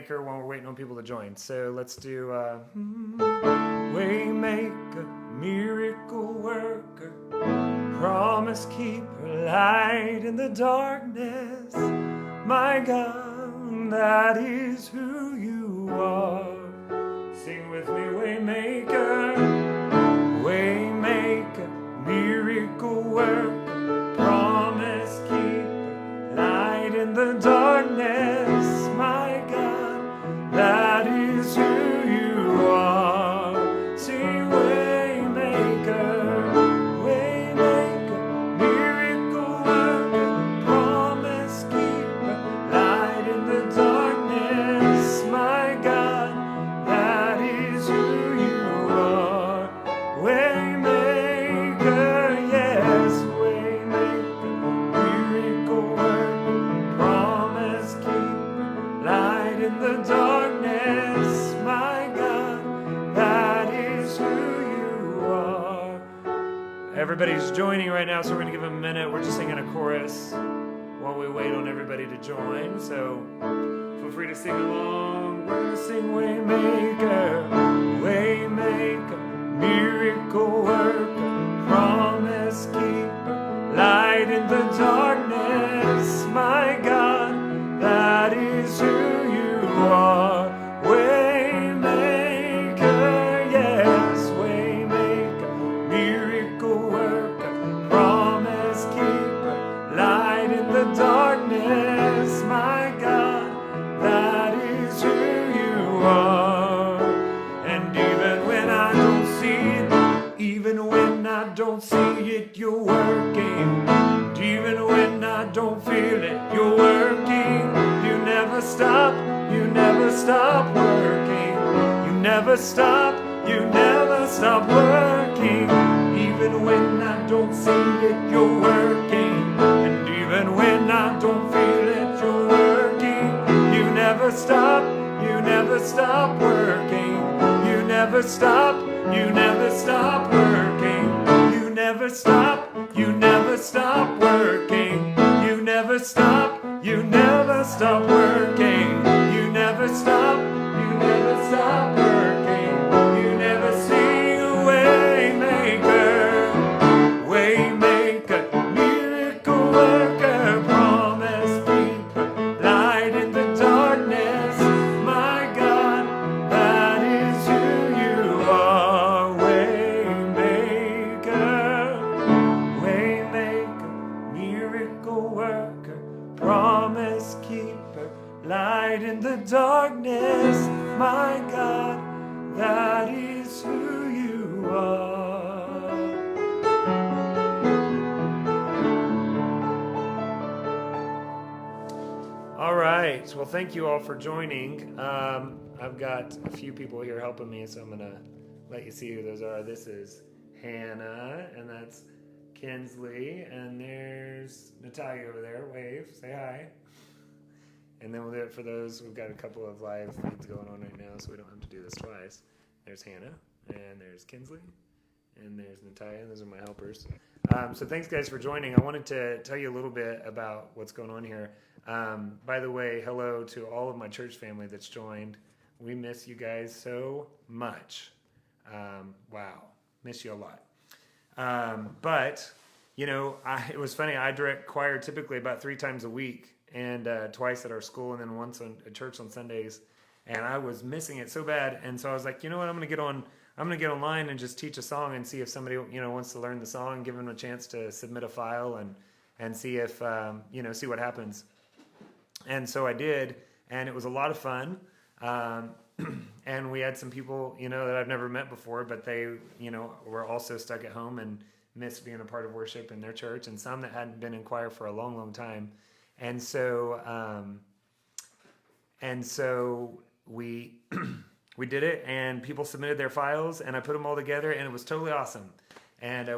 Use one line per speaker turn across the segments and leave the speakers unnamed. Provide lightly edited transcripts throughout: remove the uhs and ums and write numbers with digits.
Waymaker while we're waiting on people to join. So let's do Waymaker, miracle worker, promise keeper, light in the darkness. My God, that is who you are. Sing with me, Waymaker, Waymaker, miracle worker, promise keeper, light in the darkness. My God, that is who you are. Sing Waymaker, Waymaker, miracle worker, promise keeper, light in the darkness. My God, that is who you are. Waymaker, yes, Waymaker, miracle worker, promise keeper, light in the darkness. My God, that is who you are. Everybody's joining right now, so we're going to give them a minute. We're just singing a chorus while we wait on everybody to join. So feel free to sing along. We're going to sing Waymaker, Waymaker, miracle worker, promise keeper, light in the darkness. My God, that is who you are. Waymaker, yes, Waymaker, miracle worker, promise keeper, light in the darkness. My God, that is who you are. And even when I don't see it, even when I don't see it, you're working. And even when I don't feel it, you're working. You never stop working. You never stop working. Even when I don't see it, you're working. And even when I don't feel it, you're working. You never stop working. You never stop working. You never stop working. You never stop working. You never stop working. You never see a Waymaker, miracle worker, promise keeper, light in the darkness. My God, that is who you are. Waymaker, miracle worker, promise keeper, light in the darkness. My God, that is who you are. All right. Well, thank you all for joining. I've got a few people here helping me, so I'm going to let you see who those are. This is Hannah, and that's Kinsley, and there's Natalia over there. Wave. Say hi. And then we'll do it for those. We've got a couple of live feeds going on right now, so we don't have to do this twice. There's Hannah, and there's Kinsley, and there's Natalia. Those are my helpers. So thanks, guys, for joining. I wanted to tell you a little bit about what's going on here. By the way, hello to all of my church family that's joined. We miss you guys so much. Wow, miss you a lot. But, you know, it was funny. I direct choir typically about 3 times a week, and twice at our school, and then once at church on Sundays. And I was missing it so bad, and so I was like, you know what, I'm gonna get online and just teach a song and see if somebody, you know, wants to learn the song, give them a chance to submit a file and see if see what happens. And so I did, and it was a lot of fun. And we had some people, you know, that I've never met before, but they, you know, were also stuck at home and missed being a part of worship in their church, and some that hadn't been in choir for a long, long time. And so we we did it, and people submitted their files, and I put them all together, and it was totally awesome. And I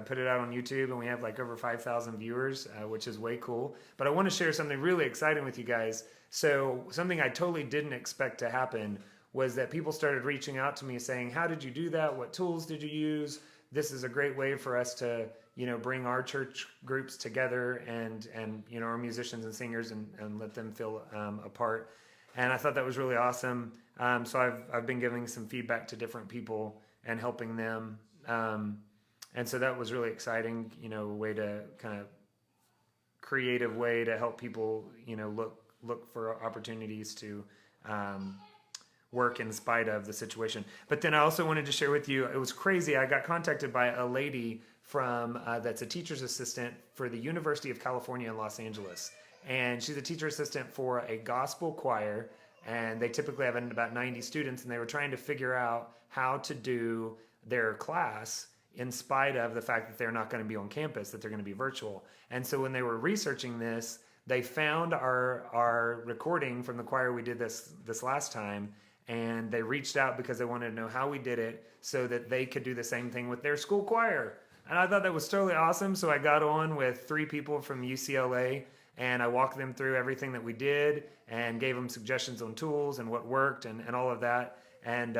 put it out on YouTube, and we have like over 5,000 viewers, which is way cool. But I want to share something really exciting with you guys. So something I totally didn't expect to happen was that people started reaching out to me saying, how did you do that? What tools did you use? This is a great way for us to, you know, bring our church groups together and you know, our musicians and singers and let them feel a part. and I thought that was really awesome. So I've been giving some feedback to different people and helping them, and so that was really exciting. A way to kind of creative way to help people, look for opportunities to work in spite of the situation. But then I also wanted to share with you, it was crazy. I got contacted by a lady from that's a teacher's assistant for the University of California in Los Angeles. And she's a teacher assistant for a gospel choir. And they typically have about 90 students. And they were trying to figure out how to do their class in spite of the fact that they're not going to be on campus, that they're going to be virtual. And so when they were researching this, they found our recording from the choir we did this last time, and they reached out because they wanted to know how we did it so that they could do the same thing with their school choir. And I thought that was totally awesome. So I got on with 3 people from UCLA, and I walked them through everything that we did and gave them suggestions on tools and what worked and all of that. And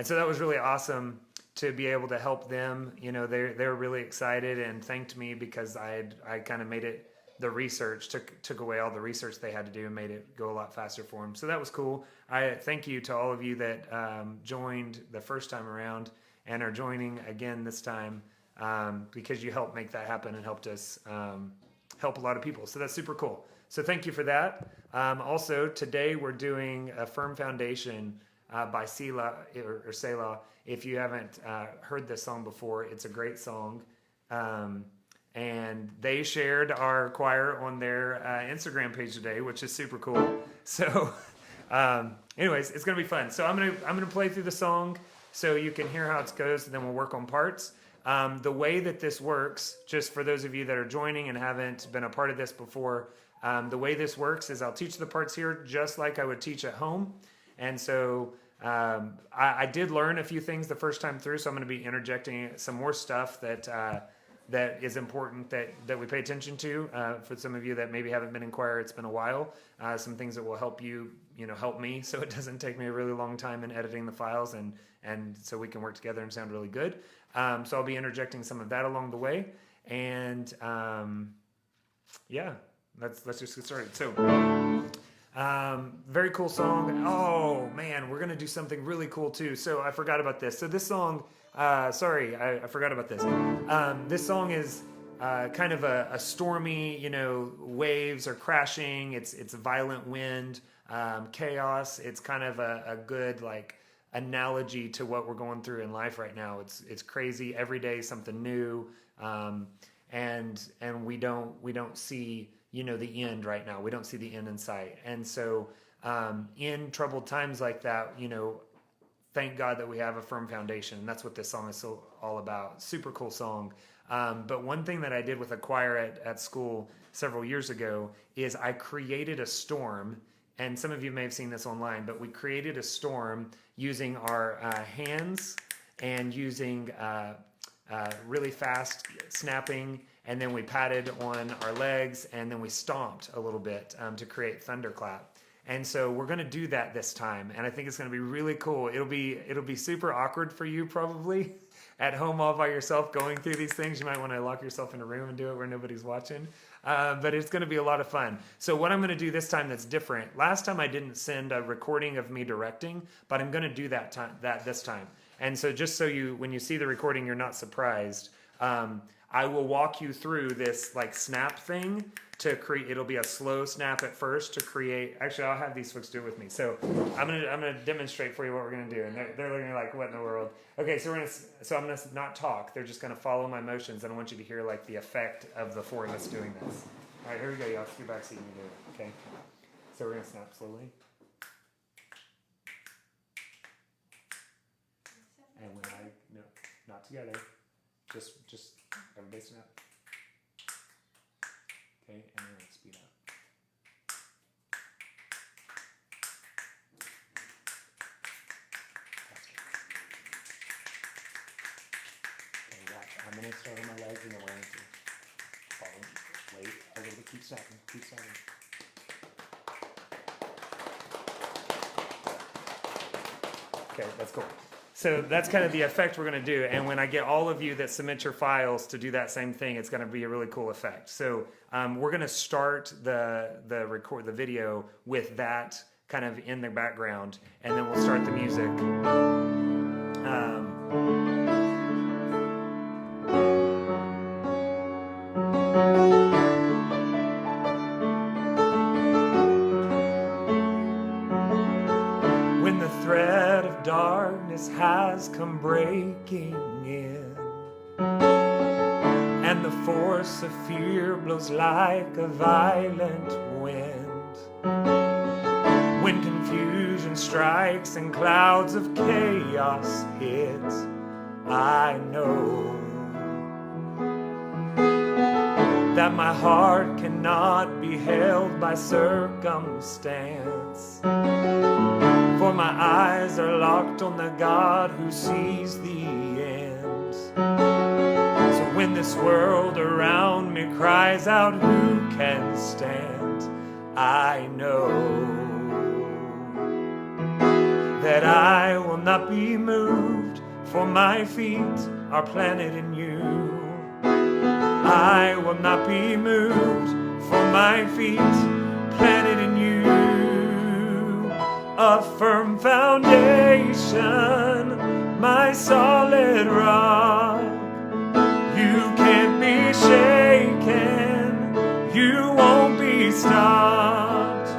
so that was really awesome to be able to help them. They're really excited and thanked me because I kind of made it, the research took away all the research they had to do and made it go a lot faster for them. So that was cool. I thank you to all of you that joined the first time around and are joining again this time, because you helped make that happen and helped us help a lot of people. So that's super cool. So thank you for that. Also, today we're doing a Firm Foundation by Selah, or Selah. If you haven't heard this song before, it's a great song. And they shared our choir on their Instagram page today, which is super cool. So anyways, it's going to be fun. So I'm gonna play through the song so you can hear how it goes, and then we'll work on parts. The way that this works, just for those of you that are joining and haven't been a part of this before, the way this works is I'll teach the parts here just like I would teach at home. And so I did learn a few things the first time through, so I'm going to be interjecting some more stuff that is important that we pay attention to. For some of you that maybe haven't been in choir, it's been a while. Some things that will help you, help me, so it doesn't take me a really long time in editing the files, and so we can work together and sound really good. So I'll be interjecting some of that along the way, and yeah, let's just get started. So. Very cool song. Oh man, we're gonna do something really cool too. So I forgot about this. So this song, sorry, I forgot about this. This song is kind of a stormy, waves are crashing. It's a violent wind, chaos. It's kind of a good analogy to what we're going through in life right now. It's crazy. Every day something new, and we don't see the end right now. We don't see the end in sight. And so in troubled times like that, thank God that we have a firm foundation. And that's what this song is so all about. Super cool song. But one thing that I did with a choir at school several years ago is I created a storm. And some of you may have seen this online, but we created a storm using our hands and using really fast snapping, and then we patted on our legs, and then we stomped a little bit to create thunderclap. And so we're going to do that this time, and I think it's going to be really cool. It'll be super awkward for you probably at home all by yourself going through these things. You might want to lock yourself in a room and do it where nobody's watching, but it's going to be a lot of fun. So what I'm going to do this time that's different. Last time I didn't send a recording of me directing, but I'm going to do that this time. And so just so when you see the recording, you're not surprised. I will walk you through this snap thing to create. It'll be a slow snap at first to create. Actually, I'll have these folks do it with me. So I'm gonna demonstrate for you what we're gonna do, and they're looking like, what in the world? Okay, so I'm gonna not talk. They're just gonna follow my motions, and I want you to hear the effect of the 4 of us doing this. All right, here we go. Y'all take your back seat and you do it. Okay. So we're gonna snap slowly. And when no, not together. Just everybody snap. Okay, and we're gonna speed up. Okay, watch. I'm gonna start on my legs and then we're going to follow. Wait a little bit. Keep snapping. Keep snapping. Okay, that's cool. So that's kind of the effect we're going to do. And when I get all of you that submit your files to do that same thing, it's going to be a really cool effect. So we're going to start the video with that kind of in the background, and then we'll start the music. When the thread of darkness has come breaking in, and the force of fear blows like a violent wind, when confusion strikes and clouds of chaos hit, I know that my heart cannot be held by circumstance, for my eyes are locked on the God who sees the end. So when this world around me cries out, who can stand? I know that I will not be moved, for my feet are planted in you. I will not be moved, for my feet planted in you. A firm foundation, my solid rock. You can't be shaken, you won't be stopped.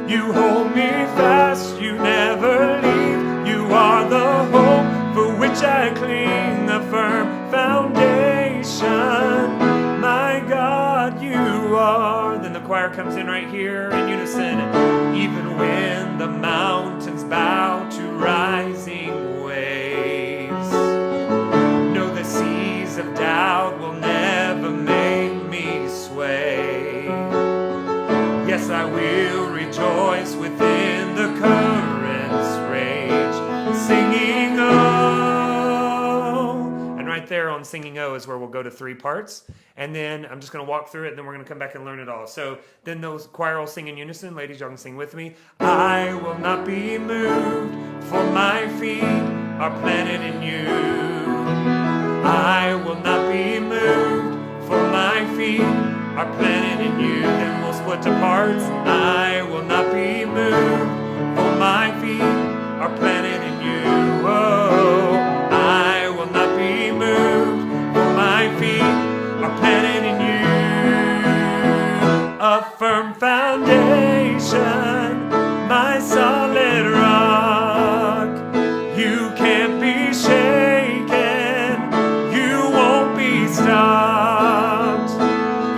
You hold me fast, you never leave. You are the hope for which I cling, a firm foundation. My God, you are. Then the choir comes in right here in unison. Even when the mountains bow to rising waves, no, the seas of doubt will never make me sway. Yes, I will rejoice within the current's rage, singing oh. And right there on singing oh is where we'll go to 3 parts. And then I'm just going to walk through it, and then we're going to come back and learn it all. So then those choir will sing in unison. Ladies, y'all can sing with me. I will not be moved, for my feet are planted in you. I will not be moved, for my feet are planted in you. Then we'll split to parts. I will not be moved, for my feet are planted in you. Oh, I will not be moved, for my feet are planted in you. A firm foundation, my solid rock. You can't be shaken, you won't be stopped.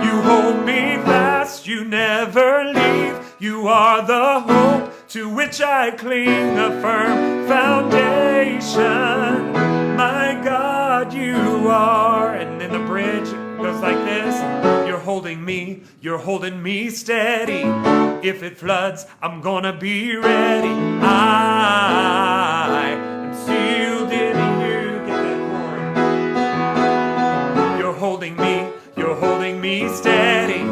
You hold me fast, you never leave. You are the hope to which I cling, a firm foundation. My God, you are. And then the bridge goes like this. You're holding me steady. If it floods, I'm gonna be ready. I am sealed in you. Get that chord. You're holding me steady.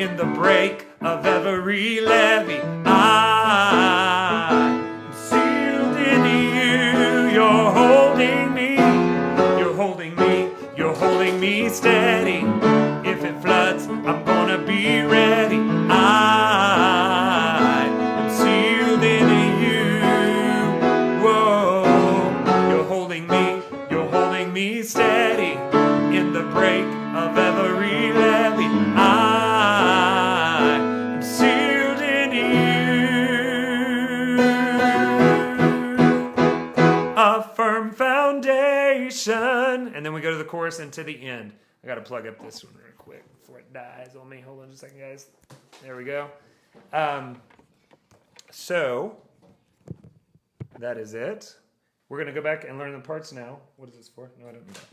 In the break of every levee, I am sealed in you. You're holding me steady. If it floods, I'm gonna be ready. I am sealed in you. Whoa, you're holding me steady. In the break of every levee, I am sealed in you. A firm foundation. And then we go to the chorus and to the end. I gotta plug up this one real quick before it dies on me. Hold on just a second, guys. There we go. So that is it. We're gonna go back and learn the parts now. What is this for? No, I don't need that.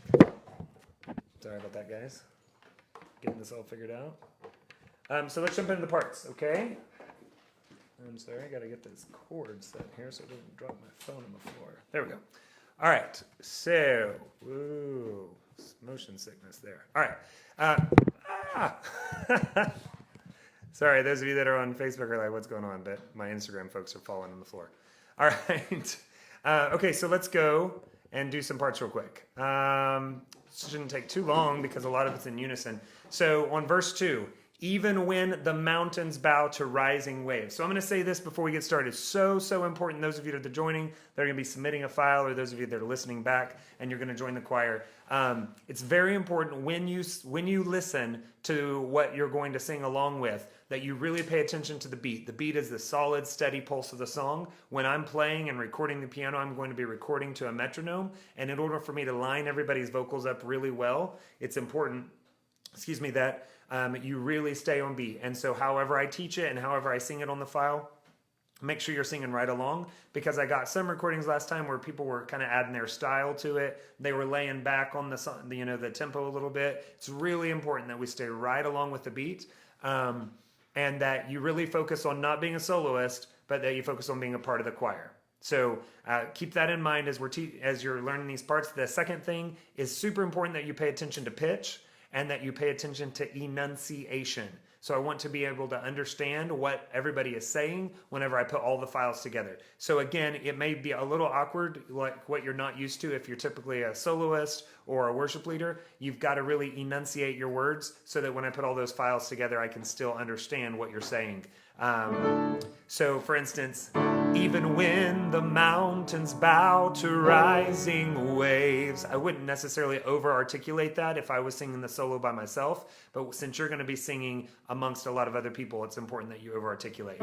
Sorry about that, guys. Getting this all figured out. So let's jump into the parts, okay? I'm sorry, I gotta get this cord set here so it doesn't drop my phone on the floor. There we go. All right, so, ooh, motion sickness there. All right. Sorry, those of you that are on Facebook are like, what's going on? But my Instagram folks are falling on the floor. All right. Okay, so let's go and do some parts real quick. Shouldn't take too long because a lot of it's in unison. So on verse 2, even when the mountains bow to rising waves. So I'm going to say this before we get started. So important. Those of you that are joining, they're going to be submitting a file, or those of you that are listening back and you're going to join the choir. It's very important when you listen to what you're going to sing along with, that you really pay attention to the beat. The beat is the solid, steady pulse of the song. When I'm playing and recording the piano, I'm going to be recording to a metronome. And in order for me to line everybody's vocals up really well, it's important, that you really stay on beat. And so however I teach it and however I sing it on the file, make sure you're singing right along, because I got some recordings last time where people were kind of adding their style to it. They were laying back on the song, the tempo a little bit. It's really important that we stay right along with the beat, and that you really focus on not being a soloist, but that you focus on being a part of the choir. So keep that in mind as you're learning these parts. The second thing is super important that you pay attention to pitch, and that you pay attention to enunciation. So I want to be able to understand what everybody is saying whenever I put all the files together. So again, it may be a little awkward, like what you're not used to if you're typically a soloist or a worship leader. You've got to really enunciate your words so that when I put all those files together, I can still understand what you're saying. So for instance, even when the mountains bow to rising waves. I wouldn't necessarily over-articulate that if I was singing the solo by myself, but since you're going to be singing amongst a lot of other people, it's important that you over-articulate.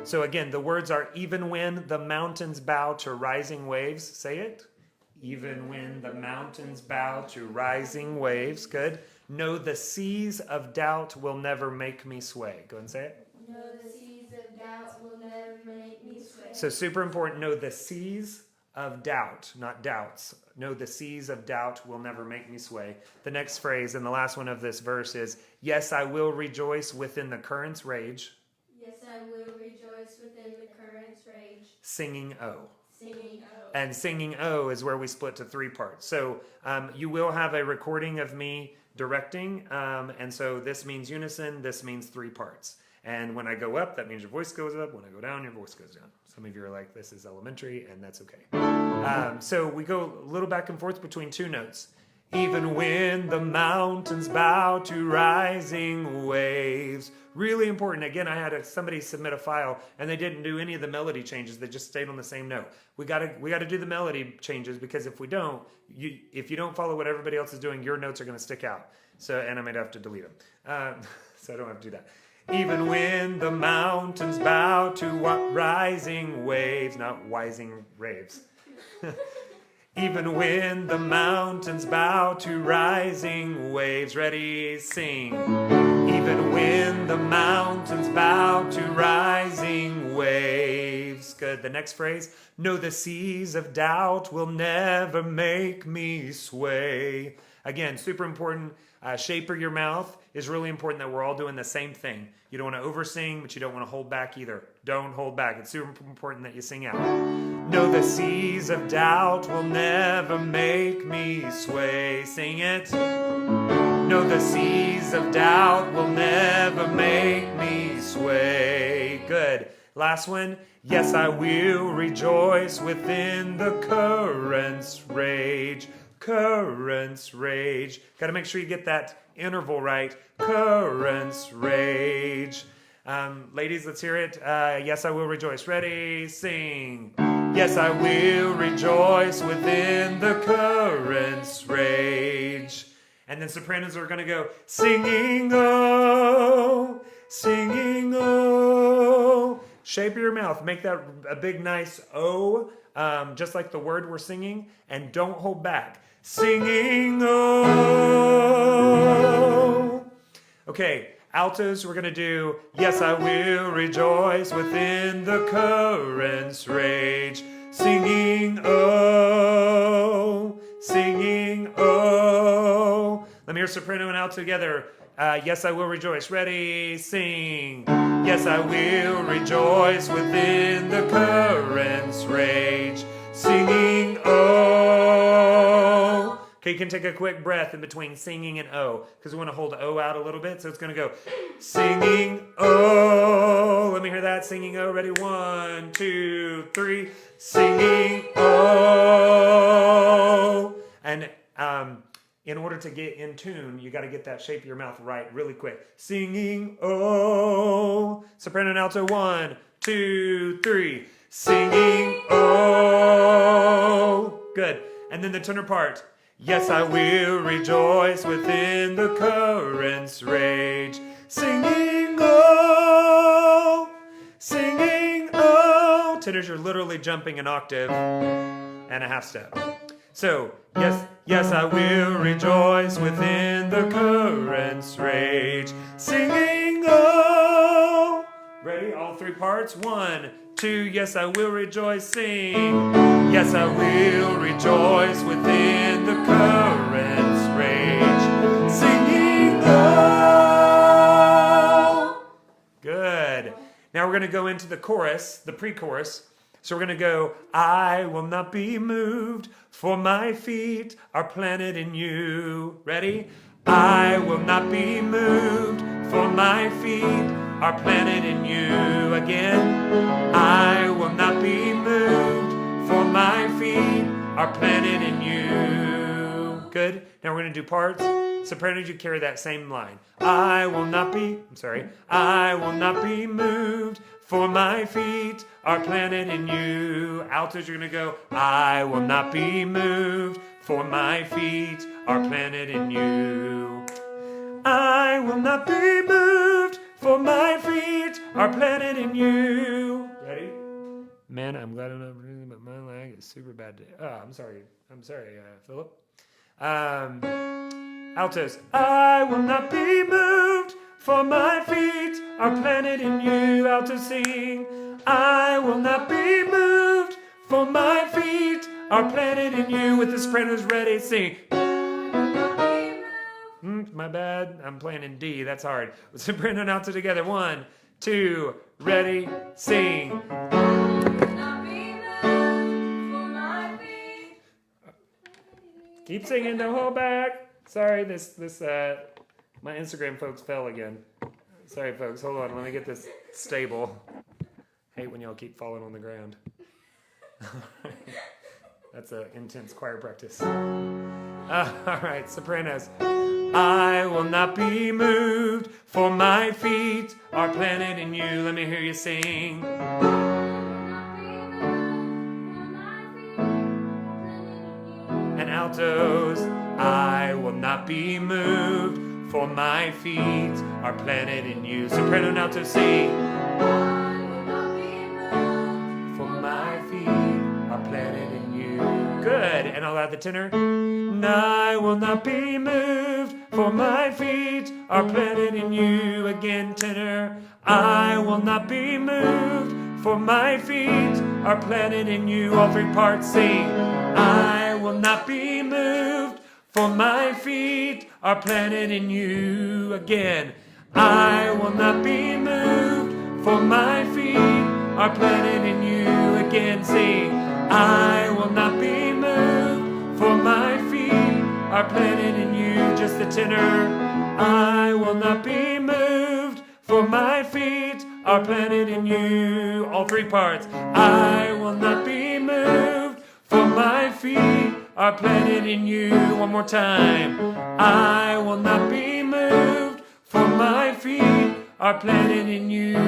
So again, the words are, even when the mountains bow to rising waves. Say it. Even when the mountains bow to rising waves. Good. No, the seas of doubt will never make me sway. Go ahead and say it.
No, the seas of doubt will never make me sway.
So super important, no, the seas of doubt, not doubts. No, the seas of doubt will never make me sway. The next phrase and the last one of this verse is, yes, I will rejoice within the current's rage.
Yes, I will rejoice within the current's rage.
Singing O.
Singing O.
And singing O is where we split to 3 parts. So you will have a recording of me directing, and so this means unison, this means 3 parts. And when I go up, that means your voice goes up. When I go down, your voice goes down. Some of you are like, this is elementary, and that's okay. So we go a little back and forth between 2 notes. Even when the mountains bow to rising waves. Really important. Again, I had somebody submit a file, and they didn't do any of the melody changes. They just stayed on the same note. We gotta do the melody changes, because if we don't, if you don't follow what everybody else is doing, your notes are going to stick out. So, and I might have to delete them. So I don't have to do that. Even when the mountains bow to rising waves, not wising raves. Even when the mountains bow to rising waves. Ready, sing. Even when the mountains bow to rising waves. Good. The next phrase. No, the seas of doubt will never make me sway. Again, super important. Shaper your mouth is really important, that we're all doing the same thing. You don't want to oversing, but you don't want to hold back either. Don't hold back. It's super important that you sing out. No, the seas of doubt will never make me sway. Sing it. No, the seas of doubt will never make me sway. Good. Last one. Yes, I will rejoice within the current's rage. Current's rage. Got to make sure you get that interval right. Current's rage. Ladies, let's hear it. Yes, I will rejoice. Ready, sing. Yes, I will rejoice within the current's rage. And then sopranos are going to go, singing oh, singing oh. Shape your mouth. Make that a big, nice O, just like the word we're singing, and don't hold back. Singing oh. Okay, altos, we're going to do, yes, I will rejoice within the current's rage. Singing oh, singing oh. Let me hear soprano and alto together. Yes, I will rejoice. Ready, sing. Yes, I will rejoice within the current's rage. Singing oh. Okay, you can take a quick breath in between singing and oh, because we want to hold O out a little bit. So it's going to go singing oh. Let me hear that. Singing oh. Ready? 1, 2, 3. Singing oh. And in order to get in tune, you got to get that shape of your mouth right really quick. Singing, oh. Soprano and alto, 1, 2, 3. Singing, oh. Good. And then the tenor part. Yes, I will rejoice within the current's rage. Singing, oh. Singing, oh. Tenors, you're literally jumping an octave and a half step. So, yes, I will rejoice within the current's rage. Singing, oh. Ready? All 3 parts. 1, 2, yes, I will rejoice. Sing. Yes, I will rejoice within the current's rage. Singing, oh. Good. Now we're going to go into the chorus, the pre-chorus. So we're going to go, I will not be moved, for my feet are planted in you. Ready? I will not be moved, for my feet are planted in you. Again, I will not be moved, for my feet are planted in you. Good. Now we're going to do parts. Sopranos, you carry that same line. I will not be moved, for my feet are planted in you. Altos, you're going to go, I will not be moved, for my feet are planted in you. I will not be moved, for my feet are planted in you. Ready? Man, I'm glad I'm not breathing, but my lag is super bad today. Oh, I'm sorry, Philip. Altos, I will not be moved, for my feet are planted in you. Altos, sing. I will not be moved, for my feet are planted in you. With the sopranos ready, sing. My bad. I'm playing in D. That's hard. With soprano and alto together. 1, 2, ready, sing. Keep singing. Don't hold back. Sorry, my Instagram folks fell again. Sorry, folks. Hold on. Let me get this stable. Hate when y'all keep falling on the ground. That's an intense choir practice. All right, sopranos. I will not be moved, for my feet are planted in you. Let me hear you sing. And altos, I will not be moved, for my feet are planted in you. Soprano and alto, sing. For my feet are planted in you. Good. And I'll add the tenor. I will not be moved, for my feet are planted in you. Again, tenor. I will not be moved, for my feet are planted in you. All 3 parts, sing. I will not be moved, for my feet are planted in you. Again. I will not be moved, for my feet are planted in you. Again, sing. I will not be moved, for my feet are planted in you. Just the tenor. I will not be moved, for my feet are planted in you. All 3 parts. I will not be moved, for my feet are planted in you. One more time. I will not be moved, for my feet are planted in you.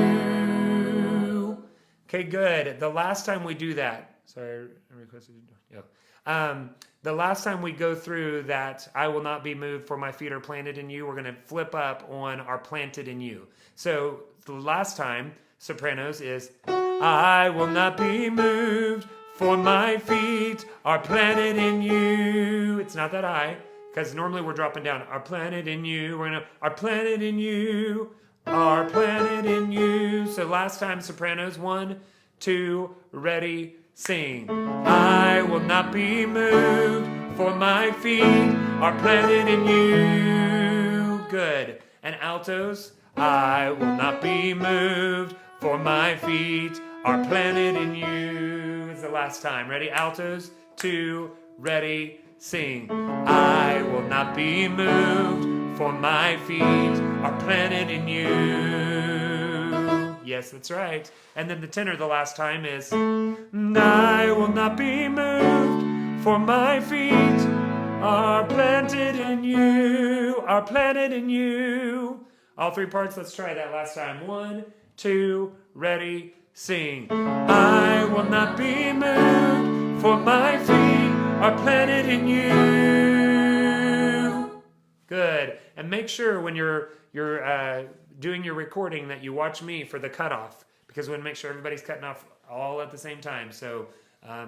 Okay, good. The last time we do that, sorry, I requested. Yeah. The last time we go through that, I will not be moved, for my feet are planted in you, we're going to flip up on our planted in you. So the last time, sopranos, is I will not be moved, for my feet are planted in you. It's not that I, because normally we're dropping down. Are planted in you. We're going to, are planted in you. Are planted in you. So last time, sopranos, 1, 2, ready, sing. I will not be moved, for my feet are planted in you. Good. And altos, I will not be moved, for my feet are planted in you. It's the last time. Ready? Altos, 2, ready, sing. I will not be moved, for my feet are planted in you. Yes, that's right. And then the tenor the last time is, I will not be moved, for my feet are planted in you, are planted in you. All three parts, let's try that last time. 1, 2, ready, sing. I will not be moved, for my feet are planted in you. Good. And make sure when you're doing your recording that you watch me for the cutoff, because we want to make sure everybody's cutting off all at the same time. So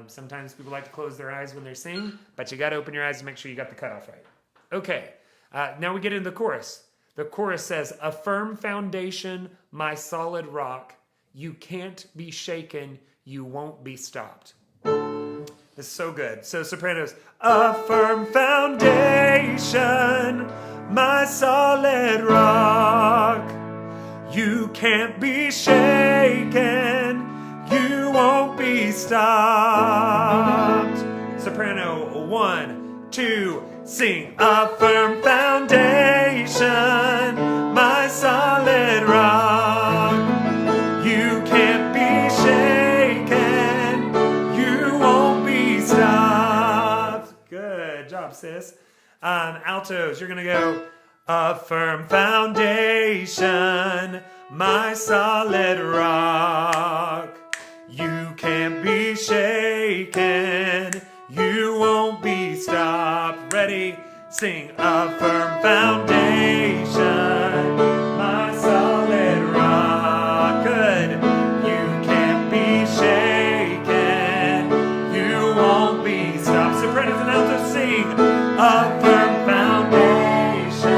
sometimes people like to close their eyes when they sing, but you got to open your eyes to make sure you got the cutoff right. Okay. Now we get into the chorus. The chorus says, a firm foundation, my solid rock. You can't be shaken. You won't be stopped. It's so good. So sopranos, a firm foundation, my solid rock. You can't be shaken. You won't be stopped. Soprano, 1, 2, sing. A firm foundation, my solid rock. You can't be shaken. You won't be stopped. Good job, sis. Altos, you're going to go. A firm foundation, my solid rock. You can't be shaken. You won't be stopped. Ready? Sing. A firm foundation, my solid rock. Good. You can't be shaken. You won't be stopped. Sopranos and altos, sing. A firm foundation,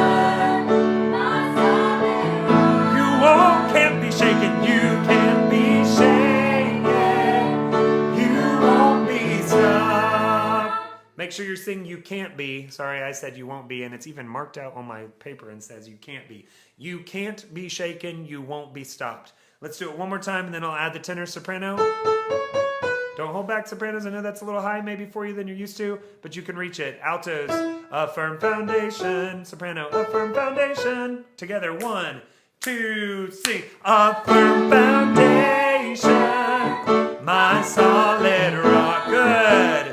my solid rock. You can't be shaken. You can't be shaken. You won't be stopped. Make sure you're singing you can't be. Sorry, I said you won't be, and it's even marked out on my paper and says you can't be. You can't be shaken. You won't be stopped. Let's do it one more time, and then I'll add the tenor soprano. Don't hold back, sopranos. I know that's a little high maybe for you than you're used to, but you can reach it. Altos, a firm foundation. Soprano, a firm foundation. Together, 1, 2, sing. A firm foundation, my solid rock. Good.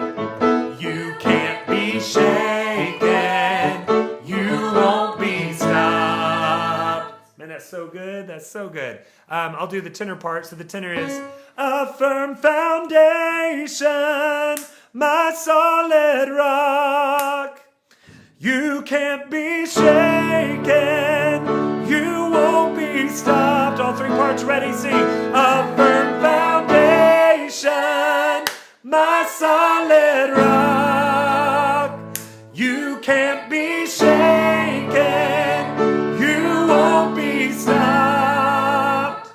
You can't be shaken. You won't be stopped. Man, that's so good. That's so good. I'll do the tenor part. So the tenor is, a firm foundation, my solid rock. You can't be shaken. You won't be stopped. All three parts ready, sing. A firm foundation, my solid rock. You can't be shaken. You won't be stopped.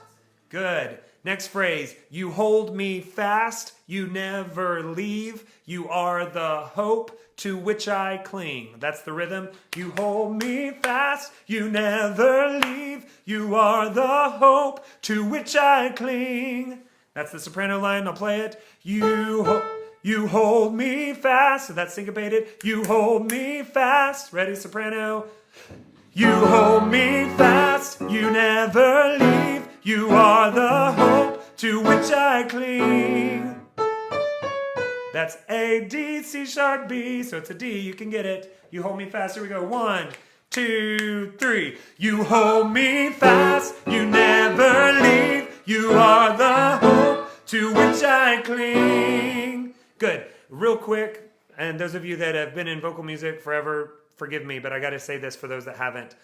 Good. Next phrase. You hold me fast. You never leave. You are the hope to which I cling. That's the rhythm. You hold me fast. You never leave. You are the hope to which I cling. That's the soprano line. I'll play it. You hold me fast. So that's syncopated. You hold me fast. Ready, soprano? You hold me fast. You never leave. You are the hope to which I cling. That's A, D, C sharp, B. So it's a D. You can get it. You hold me fast. Here we go. 1, 2, 3. You hold me fast. You never leave. You are the hope to which I cling. Good. Real quick, and those of you that have been in vocal music forever, forgive me, but I got to say this for those that haven't.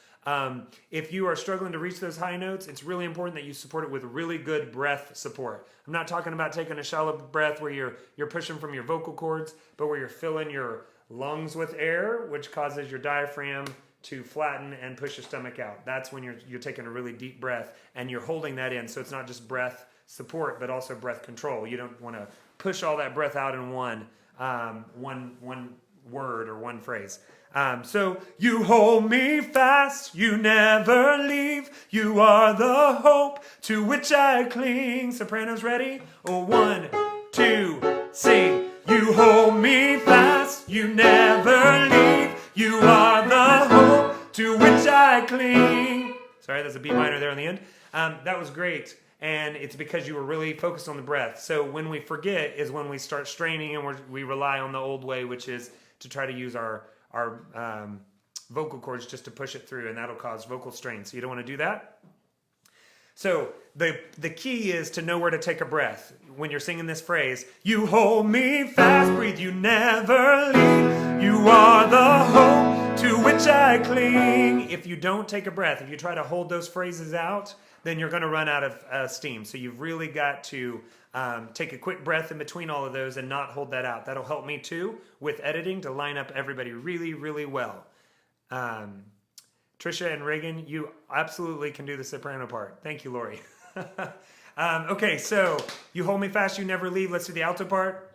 If you are struggling to reach those high notes, it's really important that you support it with really good breath support. I'm not talking about taking a shallow breath where you're pushing from your vocal cords, but where you're filling your lungs with air, which causes your diaphragm to flatten and push your stomach out. That's when you're taking a really deep breath and you're holding that in. So it's not just breath support, but also breath control. You don't want to push all that breath out in one word or one phrase. So you hold me fast, you never leave, you are the hope to which I cling. Sopranos ready? 1, 2, sing. You hold me fast, you never leave, you are the hope to which I cling. Sorry, there's a B minor there on the end. That was great. And it's because you were really focused on the breath. So when we forget is when we start straining and we rely on the old way, which is to try to use our vocal cords just to push it through, and that'll cause vocal strain. So you don't want to do that. So the key is to know where to take a breath. When you're singing this phrase, you hold me fast, breathe, you never leave. You are the hope to which I cling. If you don't take a breath, if you try to hold those phrases out, then you're going to run out of steam. So you've really got to take a quick breath in between all of those and not hold that out. That'll help me too with editing to line up everybody really, really well. Trisha and Reagan, you absolutely can do the soprano part. Thank you, Lori. Okay, so you hold me fast, you never leave. Let's do the alto part.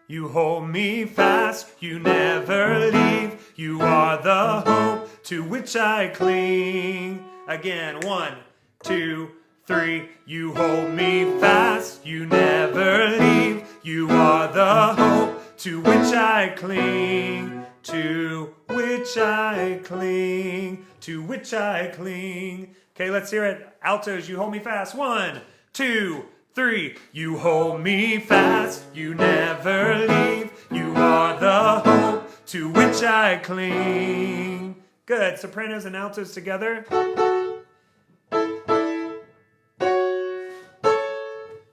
You hold me fast, you never leave. You are the hope to which I cling. Again, 1, 2, 3. You hold me fast, you never leave. You are the hope to which I cling. To which I cling, to which I cling. Okay, let's hear it. Altos, you hold me fast. 1, 2, 3. You hold me fast, you never leave. You are the hope to which I cling. Good. Sopranos and altos together.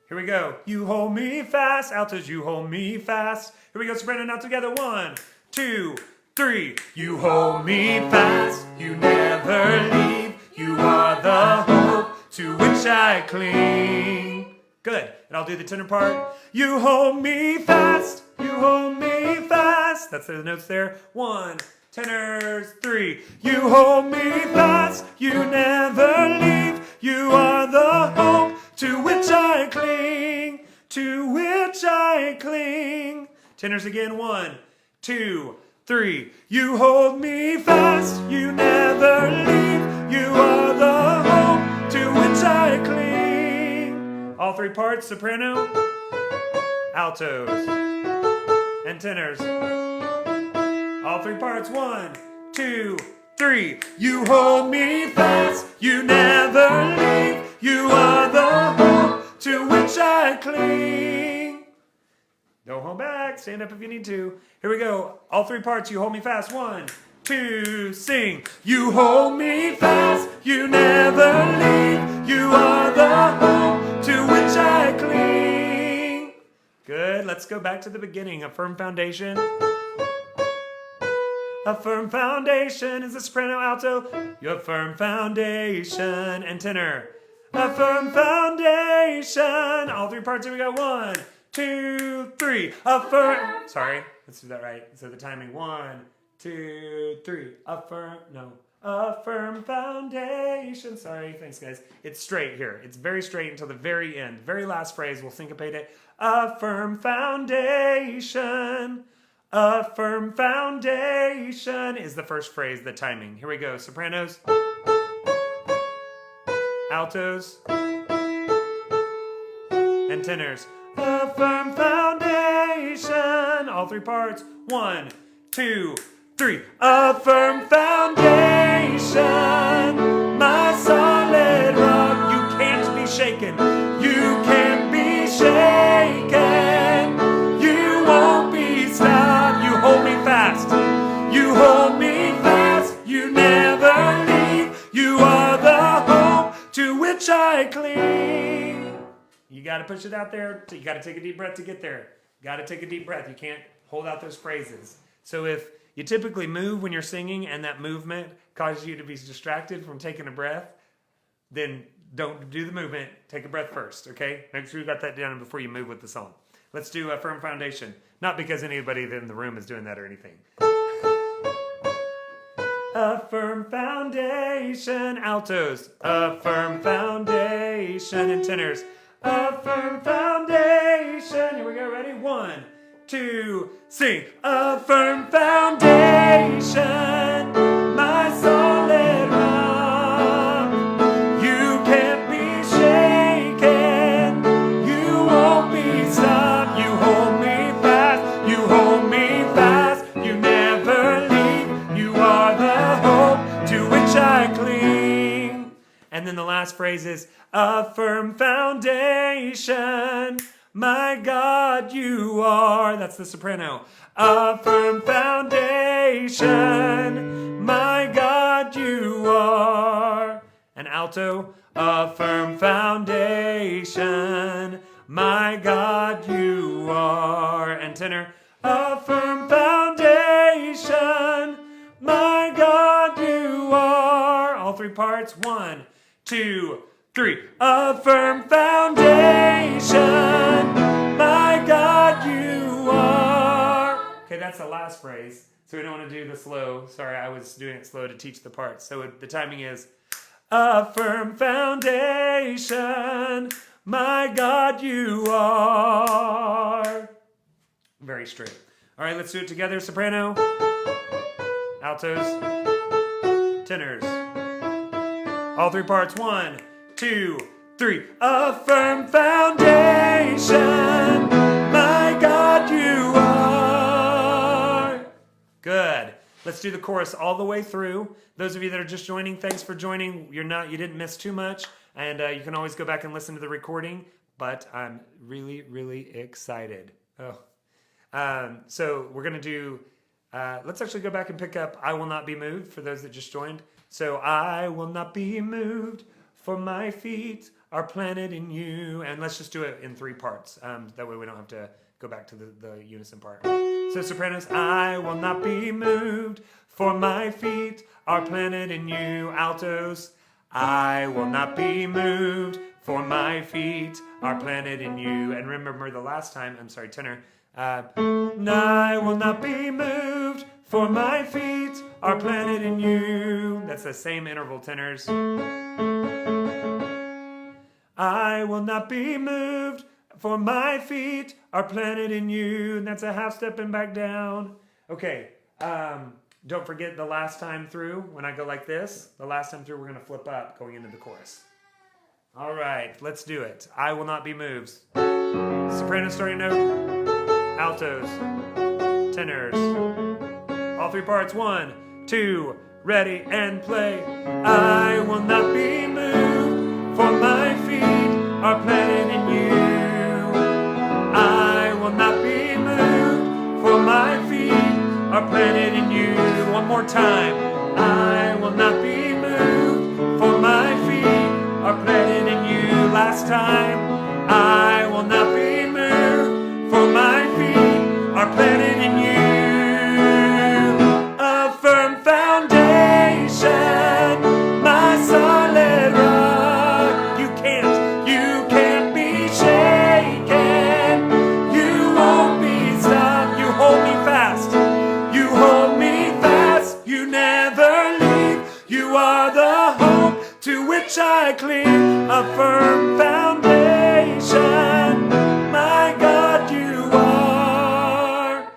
Here we go. You hold me fast. Altos, you hold me fast. Here we go. Soprano and alto together. 1, 2, 3. You hold me fast, you never leave. You are the hope to which I cling. Good. And I'll do the tenor part. You hold me fast, you hold me fast. That's the notes there. 1, tenors, 3. You hold me fast, you never leave. You are the hope to which I cling, to which I cling. Tenors again. 1, 2, 3. You hold me fast, you never leave. You are the hope to which I cling. All 3 parts, soprano, altos, and tenors. All 3 parts. 1, 2, 3. You hold me fast, you never leave. You are the hope to which I cling. Don't hold back. Stand up if you need to. Here we go. All 3 parts. You hold me fast. 1, 2, sing. You hold me fast. You never leave. You are the hope to which I cling. Good. Let's go back to the beginning. A firm foundation. A firm foundation is a soprano, alto. Your firm foundation and tenor. A firm foundation. All 3 parts. Here we go. 1, 2, 3. A firm. Sorry, let's do that right. So the timing. 1, 2, 3. A firm foundation. Sorry, thanks guys. It's straight here. It's very straight until the very end. Very last phrase. We'll syncopate it. A firm foundation. A firm foundation is the first phrase. The timing. Here we go. Sopranos. Altos. And tenors. A firm foundation. All 3 parts. 1, 2, 3. A firm foundation. My solid rock. You can't be shaken. You can't be shaken. You won't be stopped. You hold me fast. You hold me fast. You never leave. You are the hope to which I cling. You got to push it out there. You got to take a deep breath to get there. You got to take a deep breath. You can't hold out those phrases. So if you typically move when you're singing and that movement causes you to be distracted from taking a breath, then don't do the movement. Take a breath first, okay? Make sure you got that down before you move with the song. Let's do a firm foundation. Not because anybody in the room is doing that or anything. A firm foundation, altos. A firm foundation, and tenors. A firm foundation. Here we go, ready? 1, 2, sing. A firm foundation, my solid rock. You can't be shaken. You won't be stopped. You hold me fast. You hold me fast. You never leave. You are the hope to which I cling. And then the last phrase is, a firm foundation, my God, you are. That's the soprano. A firm foundation. foundation. My God, you are. And alto, a firm foundation. My God, you are. And tenor, a firm foundation. My God, you are. All three parts. 1, 2, 3. A firm foundation. My God, you are. Okay, that's the last phrase. So we don't want to do the slow. Sorry, I was doing it slow to teach the parts. So the timing is a firm foundation. My God, you are. Very straight. All right, let's do it together. Soprano, altos, tenors. All three parts. 1, 2, 3. A firm foundation. My God, you are. Good. Let's do the chorus all the way through. Those of you that are just joining, thanks for joining. You didn't miss too much, and you can always go back and listen to the recording. But I'm really, really excited. So we're gonna do. Let's actually go back and pick up "I Will Not Be Moved" for those that just joined. So I will not be moved, for my feet are planted in you. And let's just do it in 3 parts. That way we don't have to go back to the unison part. So sopranos, I will not be moved, for my feet are planted in you. Altos, I will not be moved, for my feet are planted in you. And remember the last time, tenor. I will not be moved, for my feet are planted in you. That's the same interval tenors. I will not be moved, for my feet are planted in you. And that's a half step and back down. Okay, don't forget the last time through, when I go like this, the last time through we're going to flip up going into the chorus. All right, let's do it. I will not be moved. Soprano starting note, altos, tenors. All 3 parts. 1, 2, ready and play. I will not be moved, for my feet are planted in you. I will not be moved, for my feet are planted in you. One more time. I will not be moved, for my feet are planted in you. Last time. I will not be moved, for my feet are planted in you. A firm foundation, my solid rock. You can't be shaken. You won't be stopped. You hold me fast. You hold me fast. You never leave. You are the hope to which I cling. A firm foundation. My God, you are.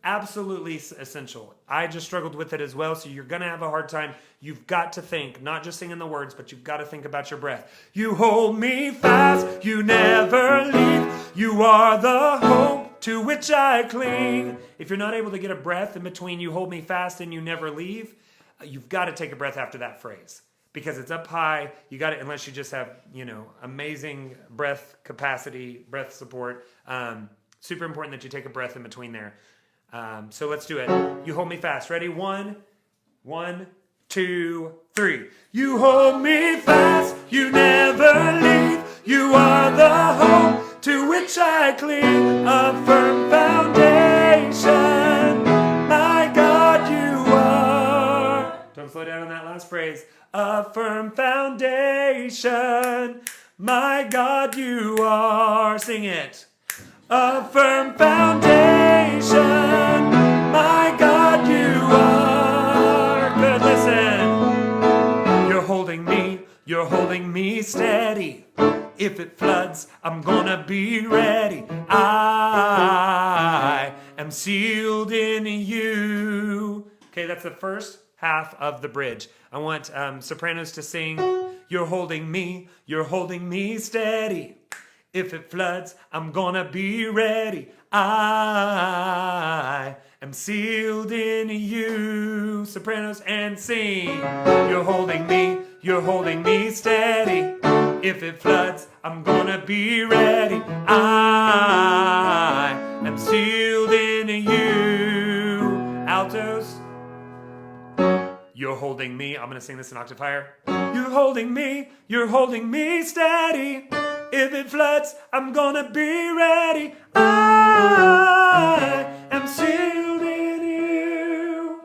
Absolutely essential. I just struggled with it as well, so you're going to have a hard time. You've got to think, not just singing the words, but you've got to think about your breath. You hold me fast, you never leave. You are the hope to which I cling. If you're not able to get a breath in between you hold me fast and you never leave, you've got to take a breath after that phrase. Because it's up high, you got it, unless you just have, amazing breath capacity, breath support. Super important that you take a breath in between there. So let's do it. You hold me fast. Ready? 1, 2, 3. You hold me fast. You never leave. You are the hope to which I cling. A firm foundation. My God, you are. Don't slow down on that last phrase. A firm foundation. My God, you are. Sing it. A firm foundation, my God, you are. Good, listen. You're holding me steady. If it floods, I'm gonna be ready. I am sealed in you. Okay, that's the first half of the bridge. I want sopranos to sing. You're holding me steady. If it floods, I'm gonna be ready. I am sealed in you. Sopranos, and sing. You're holding me steady. If it floods, I'm gonna be ready. I am sealed in you. Altos, you're holding me. I'm going to sing this an octave higher. You're holding me steady. If it floods, I'm going to be ready. I am sealed in you.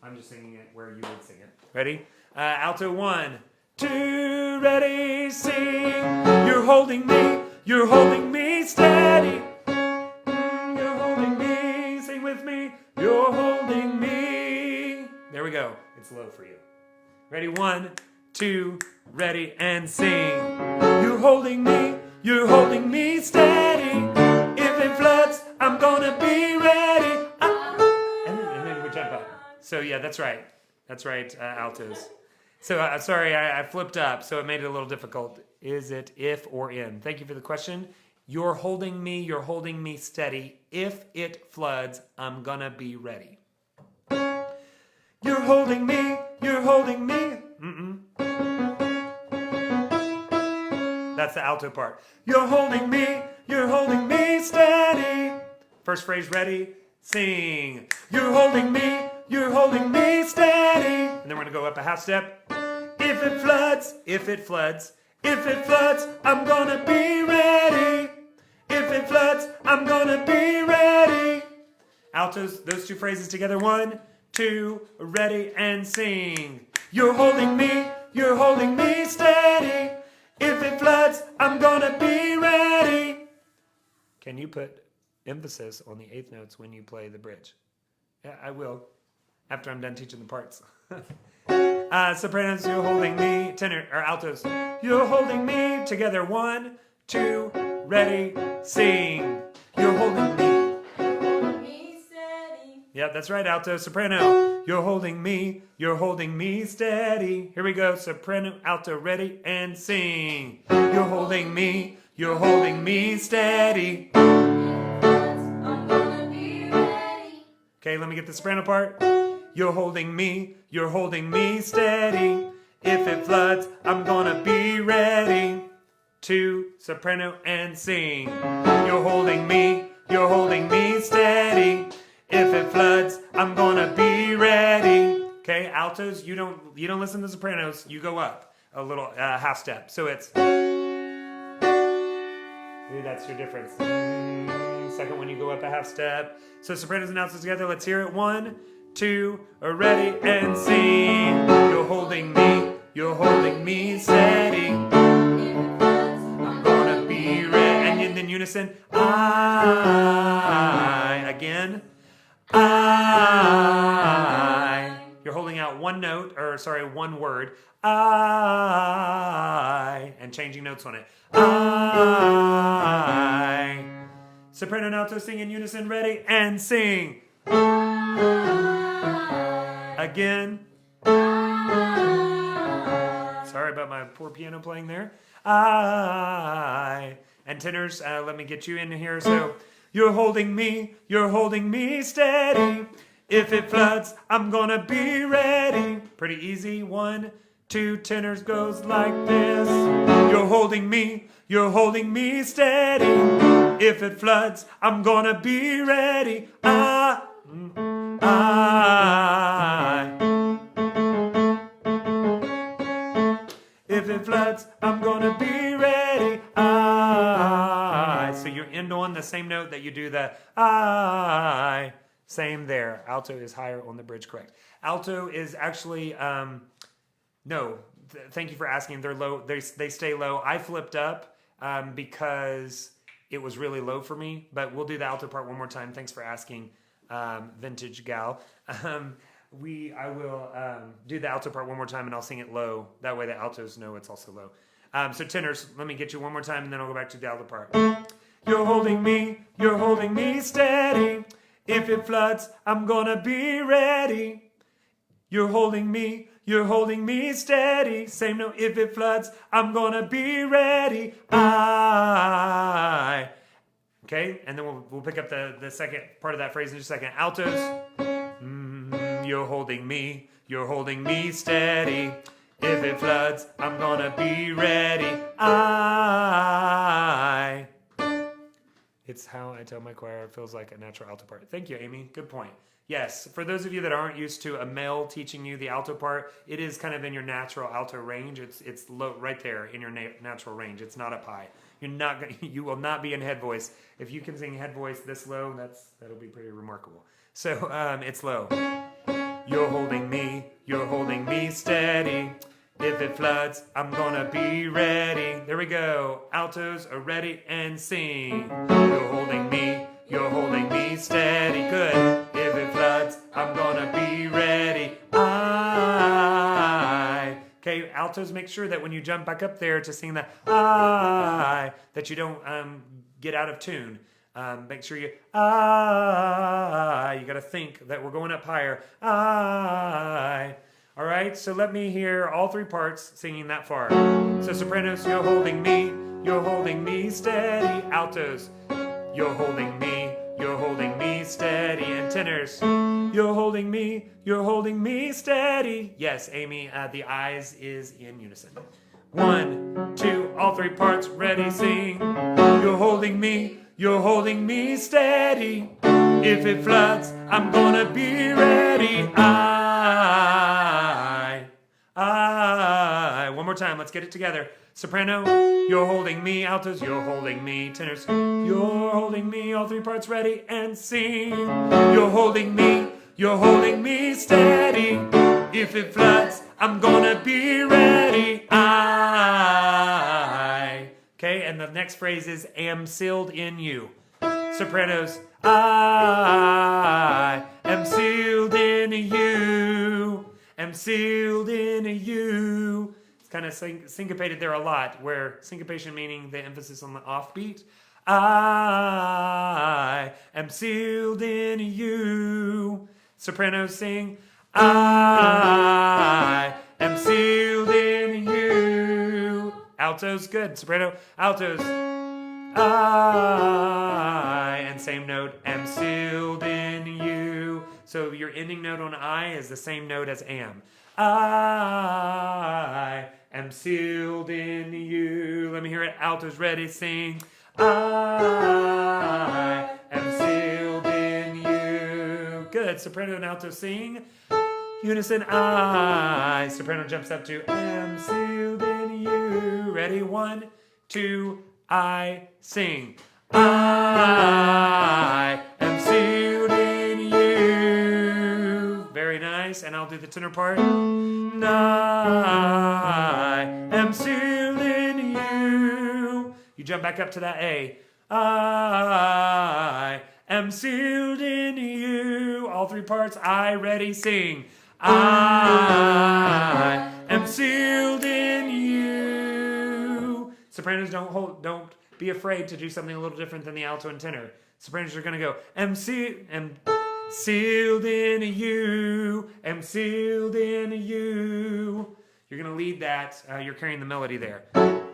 I'm just singing it where you would sing it. Ready? Alto 1, 2, ready, sing. You're holding me steady. You're holding me, sing with me. You're holding me. There we go. It's low for you. Ready? 1, 2, ready, and sing. You're holding me steady. If it floods, I'm gonna be ready. And then we jump up. So yeah, that's right. That's right, altos. So sorry, I flipped up, so it made it a little difficult. Is it if or in? Thank you for the question. You're holding me steady. If it floods, I'm gonna be ready. You're holding me. That's the alto part. You're holding me steady. First phrase, ready, sing. You're holding me steady. And then we're gonna go up a half step. If it floods, I'm gonna be ready. If it floods, I'm gonna be ready. Altos, those two phrases together. 1, 2, ready, and sing. You're holding me steady. If it floods, I'm gonna be ready. Can you put emphasis on the eighth notes when you play the bridge? Yeah, I will, after I'm done teaching the parts. Sopranos, you're holding me. Tenor, or altos, you're holding me. Together, 1, 2, ready, sing. You're holding me. Yep, that's right, alto. Soprano, you're holding me steady. Here we go, soprano, alto, ready, and sing. You're holding me steady. I'm gonna be ready. Okay, let me get the soprano part. You're holding me steady. If it floods, I'm gonna be ready. 2, soprano, and sing. You're holding me steady. If it floods, I'm gonna be ready. Okay, altos, you don't listen to sopranos. You go up a little half step. So it's that's your difference. Second one, you go up a half step. So sopranos and altos together. Let's hear it. 1, 2, ready, and sing. You're holding me steady. I'm gonna be ready. And then unison. I again. You're holding out one word. And changing notes on it. Soprano and alto sing in unison, ready, and sing. Again. Sorry about my poor piano playing there. And tenors, let me get you in here. So, you're holding me steady. If it floods, I'm gonna be ready. Pretty easy. 1, 2, tenors goes like this. You're holding me steady. If it floods, I'm gonna be ready. If it floods, I'm gonna be ready. So you end on the same note that you do the I. Same there. Alto is higher on the bridge, correct. Alto is actually, no, thank you for asking. They're low. They stay low. I flipped up because it was really low for me, but we'll do the alto part one more time. Thanks for asking, vintage gal. I will do the alto part one more time and I'll sing it low. That way the altos know it's also low. So tenors, let me get you one more time and then I'll go back to the alto part. You're holding me steady. If it floods, I'm gonna be ready. You're holding me steady. Same note, if it floods, I'm gonna be ready. Okay, and then we'll pick up the second part of that phrase in just a second. Altos. You're holding me steady. If it floods, I'm gonna be ready. It's how I tell my choir it feels like a natural alto part. Thank you, Amy. Good point. Yes, for those of you that aren't used to a male teaching you the alto part, it is kind of in your natural alto range. It's low, right there in your natural range. It's not up high. You will not be in head voice. If you can sing head voice this low, that'll be pretty remarkable. So it's low. You're holding me steady. If it floods, I'm gonna be ready. There we go. Altos are ready and sing. You're holding me steady. Good. If it floods, I'm gonna be ready. Okay, altos, make sure that when you jump back up there to sing the that you don't get out of tune. Make sure you gotta think that we're going up higher. All right, so let me hear all three parts singing that far. So sopranos, you're holding me steady. Altos, you're holding me steady. And tenors, you're holding me steady. Yes, Amy, the eyes is in unison. 1, 2, all three parts, ready, sing. You're holding me steady. If it floods, I'm gonna be ready. One more time, let's get it together. Soprano, you're holding me. Altos, you're holding me. Tenors, you're holding me. All three parts ready and sing. You're holding me steady. If it floods, I'm gonna be ready. Okay, and the next phrase is am sealed in you. Sopranos, I am sealed in you. Am sealed in you. It's kind of syncopated there a lot, where syncopation meaning the emphasis on the offbeat. I am sealed in you. Sopranos sing, I am sealed in you. Altos, good. Soprano, altos, I, and same note, am sealed in you. So your ending note on I is the same note as am. I am sealed in you. Let me hear it. Altos ready, sing. I am sealed in you. Good. Soprano and alto sing. Unison, I. Soprano jumps up to am sealed in you. Ready? 1, 2, I sing. I am sealed in you. Very nice. And I'll do the tenor part. I am sealed in you. You jump back up to that A. I am sealed in you. All three parts. I ready, sing. I am sealed in you. Sopranos, don't be afraid to do something a little different than the alto and tenor. Sopranos are going to go, am sealed in you, am sealed in you. You're going to lead that. You're carrying the melody there.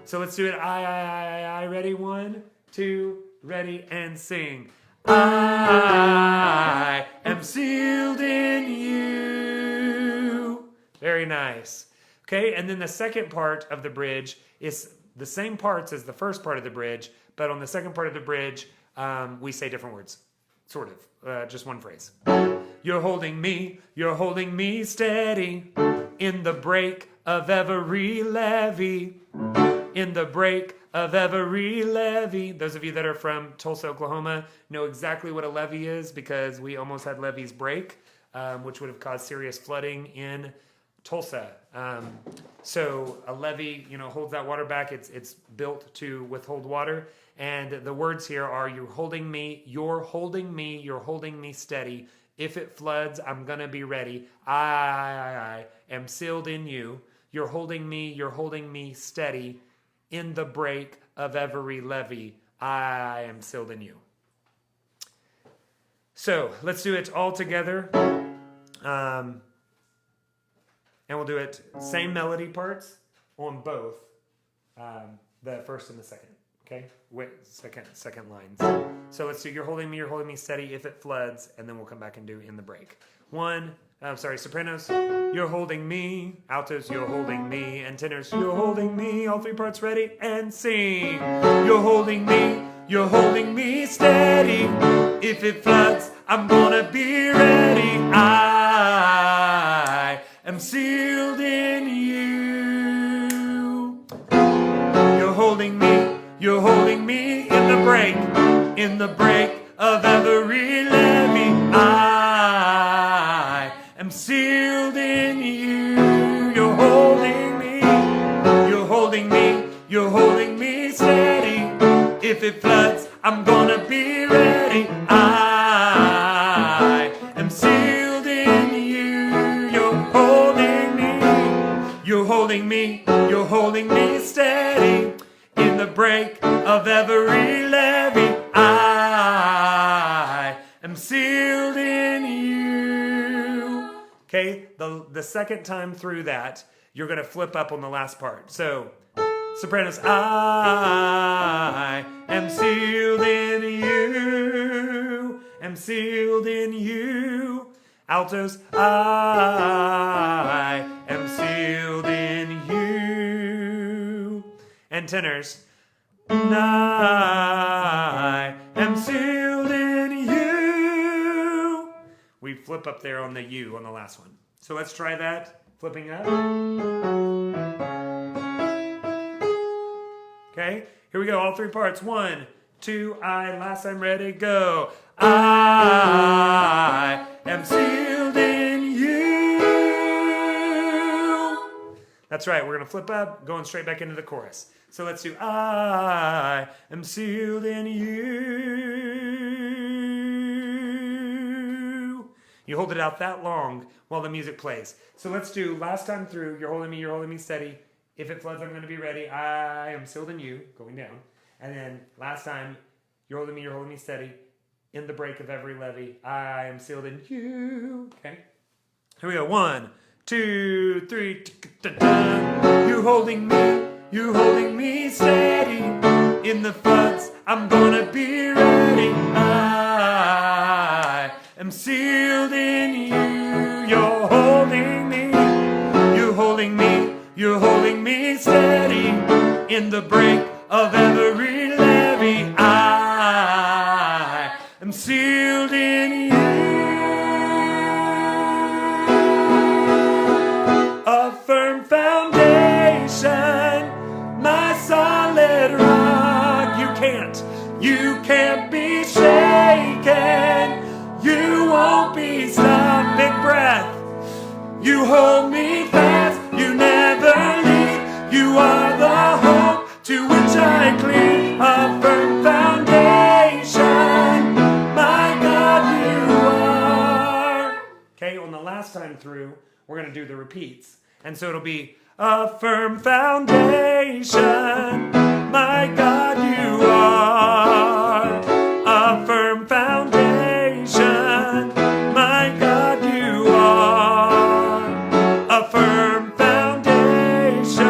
So let's do it. I. Ready? 1, 2, ready, and sing. I am sealed in you. Very nice. Okay, and then the second part of the bridge is the same parts as the first part of the bridge, but on the second part of the bridge, we say different words. Sort of. Just one phrase. You're holding me steady in the break of every levee. In the break of every levee. Those of you that are from Tulsa, Oklahoma know exactly what a levee is because we almost had levees break, which would have caused serious flooding in Tulsa. So a levee, holds that water back. It's built to withhold water. And the words here are, you're holding me steady. If it floods, I'm going to be ready. I am sealed in you. You're holding me steady. In the break of every levee, I am sealed in you. So let's do it all together. And we'll do it same melody parts on both the first and the second. Okay, wait, second lines. So let's do you're holding me steady if it floods, and then we'll come back and do in the break. Sopranos, you're holding me. Altos, you're holding me. And tenors, you're holding me. All three parts ready and sing. You're holding You're holding me steady. If it floods, I'm gonna be ready. I am sealed in you. You're holding me in the break of every levee. I am sealed in you. You're holding me steady. If it floods, I'm gonna be ready. I am sealed in you. You're holding me steady. In the break of every levee, I am sealed in you. Okay, the second time through that, you're going to flip up on the last part. So, sopranos, I am sealed in you, am sealed in you. Altos, I am sealed in you. And tenors, I am sealed in you. We flip up there on the U on the last one. So let's try that, flipping up. Okay, here we go, all three parts. 1, 2, I, last time ready, go. I am sealed in you. That's right, we're going to flip up, going straight back into the chorus. So let's do, I am sealed in you. You hold it out that long while the music plays. So let's do, last time through, you're holding me steady. If it floods, I'm going to be ready. I am sealed in you, going down. And then last time, you're holding me steady. In the break of every levee, I am sealed in you. Okay. Here we go. 1, 2, 3. You holding me steady. In the floods, I'm gonna be ready. I am sealed in you. You're holding me steady. In the break of every levee, I am sealed in you. A firm foundation, my solid rock. You can't be shaken. You won't be stopped. Big breath. You hold me fast. You never leave. You are the hope to which I cling. A firm foundation, my God, you are. Okay, on the last time through, we're going to do the repeats. And so it'll be a firm foundation, my God, you are. A firm foundation, my God, you are. A firm foundation,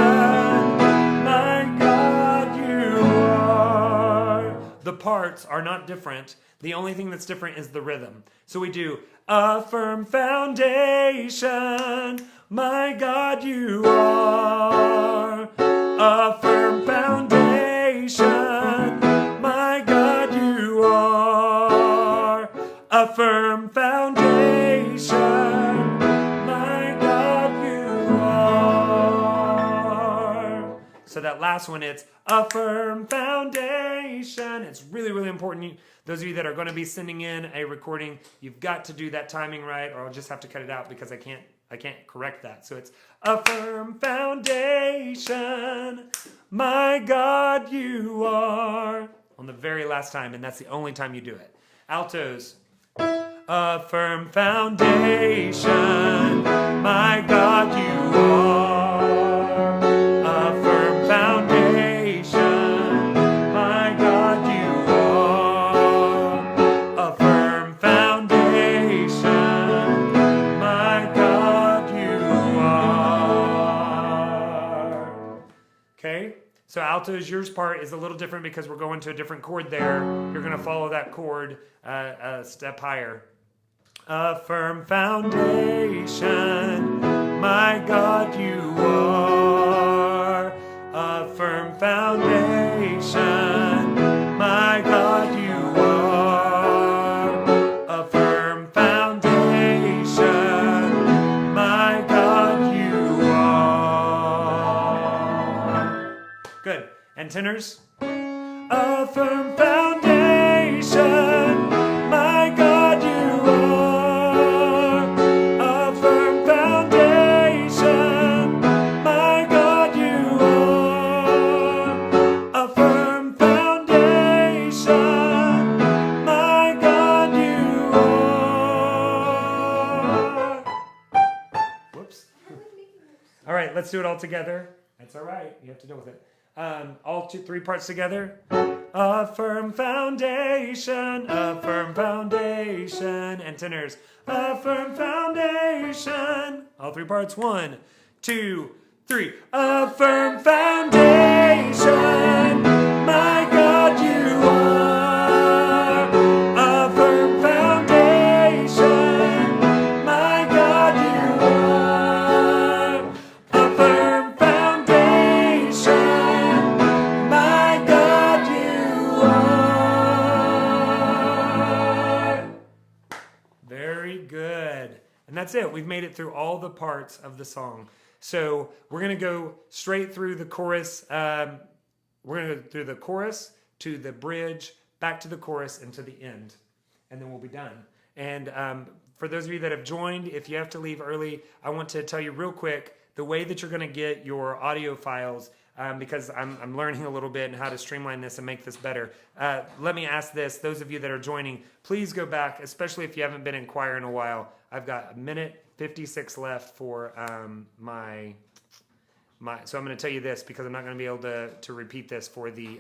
my God, you are. The parts are not different. The only thing that's different is the rhythm. So we do a firm foundation, my God, you are. A firm foundation, my God, you are. A firm foundation, my God, you are. So that last one, it's a firm foundation. It's really, really important. Those of you that are going to be sending in a recording, you've got to do that timing right, or I'll just have to cut it out because I can't correct that. So it's a firm foundation, my God, you are. On the very last time, and that's the only time you do it. Altos. A firm foundation, my God, you are. A firm foundation, my God, you are. A firm foundation, my God, you are. Okay, so altos, yours part is a little different because we're going to a different chord there. You're going to follow that chord a step higher. A firm foundation, my God, you are. A firm foundation, my God. And tenors? A firm foundation, my God, you are. A firm foundation, my God, you are. A firm foundation, my God, you are. Whoops. All right, let's do it all together. That's all right. You have to deal with it. All three parts together. A firm foundation, and tenors. A firm foundation. All three parts. 1, 2, 3. A firm foundation, my God, you are. A firm foundation, my God, you are. A firm foundation, my God, you are. Very good. And that's it. We've made it through all the parts of the song. So we're going to go straight through the chorus. We're going to go through the chorus to the bridge, back to the chorus, and to the end. And then we'll be done. And for those of you that have joined, if you have to leave early, I want to tell you real quick the way that you're going to get your audio files, because I'm learning a little bit and how to streamline this and make this better. Let me ask this. Those of you that are joining, please go back, especially if you haven't been in choir in a while. I've got 1:56 left for my. So I'm going to tell you this because I'm not going to be able to repeat this for the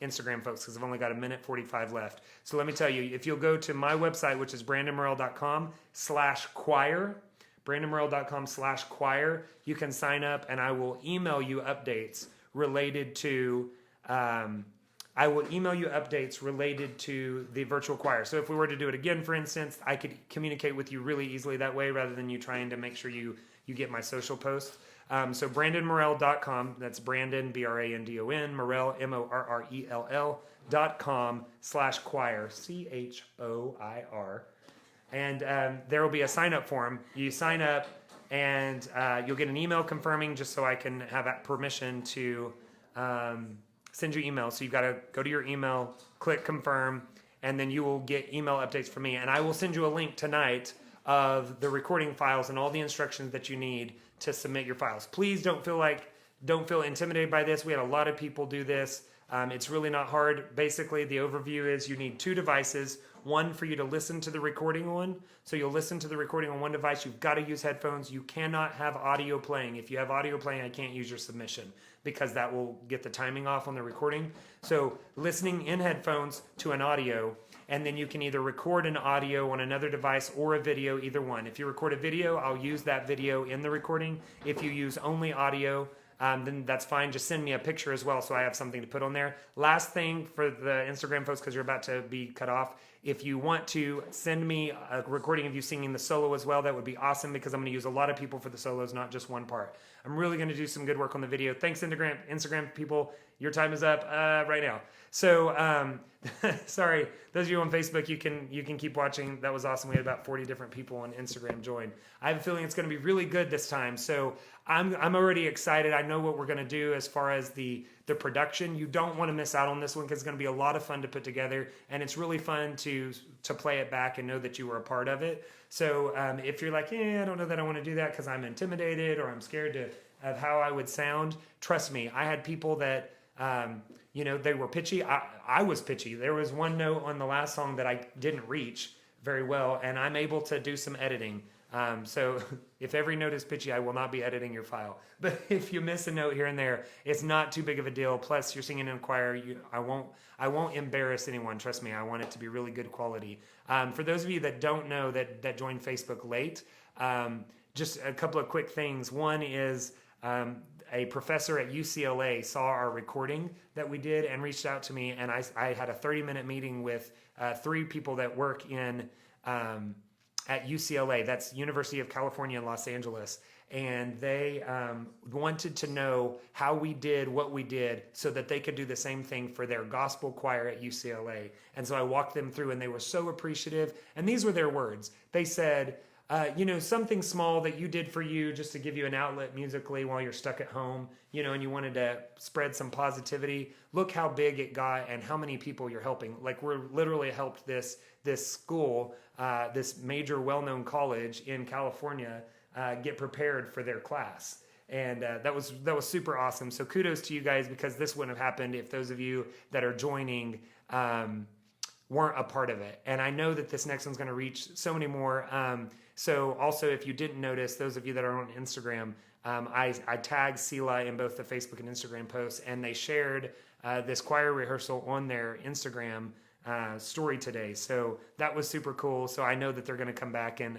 Instagram folks because I've only got 1:45 left. So let me tell you, if you'll go to my website, which is brandonmorrell.com/choir, brandonmorrell.com/choir, you can sign up and I will email you updates related to the virtual choir. So if we were to do it again, for instance, I could communicate with you really easily that way rather than you trying to make sure you get my social post. So brandonmorrell.com, that's Brandon, Brandon, Morrell, Morrell.com/choir, CHOIR. And there will be a sign-up form. You sign up, and you'll get an email confirming just so I can have permission to send you emails. So you've got to go to your email, click confirm, and then you will get email updates from me. And I will send you a link tonight of the recording files and all the instructions that you need to submit your files. Please don't feel intimidated by this. We had a lot of people do this. It's really not hard. Basically, the overview is you need 2 devices. One for you to listen to the recording on. So you'll listen to the recording on one device. You've got to use headphones. You cannot have audio playing. If you have audio playing, I can't use your submission because that will get the timing off on the recording. So listening in headphones to an audio, and then you can either record an audio on another device or a video, either one. If you record a video, I'll use that video in the recording. If you use only audio, then that's fine. Just send me a picture as well so I have something to put on there. Last thing for the Instagram folks, because you're about to be cut off, if you want to send me a recording of you singing the solo as well, that would be awesome because I'm going to use a lot of people for the solos, not just one part. I'm really going to do some good work on the video. Thanks, Instagram people. Your time is up right now. So, sorry, those of you on Facebook, you can keep watching. That was awesome. We had about 40 different people on Instagram join. I have a feeling it's going to be really good this time. So I'm already excited. I know what we're going to do as far as the production. You don't want to miss out on this one because it's going to be a lot of fun to put together, and it's really fun to play it back and know that you were a part of it. So if you're like, I don't know that I want to do that because I'm intimidated or I'm scared of how I would sound, trust me, I had people that they were pitchy. I was pitchy. There was one note on the last song that I didn't reach very well, and I'm able to do some editing. So if every note is pitchy, I will not be editing your file. But if you miss a note here and there, it's not too big of a deal. Plus, you're singing in a choir. I won't embarrass anyone. Trust me. I want it to be really good quality. For those of you that don't know that joined Facebook late, just a couple of quick things. One is a professor at UCLA saw our recording that we did and reached out to me, and I had a 30-minute meeting with 3 people that work in at UCLA. That's University of California in Los Angeles. And they wanted to know how we did what we did so that they could do the same thing for their gospel choir at UCLA. And so I walked them through, and they were so appreciative. And these were their words. They said, something small that you did for you just to give you an outlet musically while you're stuck at home, and you wanted to spread some positivity. Look how big it got and how many people you're helping. Like, we're literally helped this school, this major well-known college in California, get prepared for their class. And that was super awesome. So kudos to you guys, because this wouldn't have happened if those of you that are joining weren't a part of it. And I know that this next one's going to reach so many more. So also, if you didn't notice, those of you that are on Instagram, I tagged Sela in both the Facebook and Instagram posts, and they shared this choir rehearsal on their Instagram story today. So that was super cool. So I know that they're going to come back and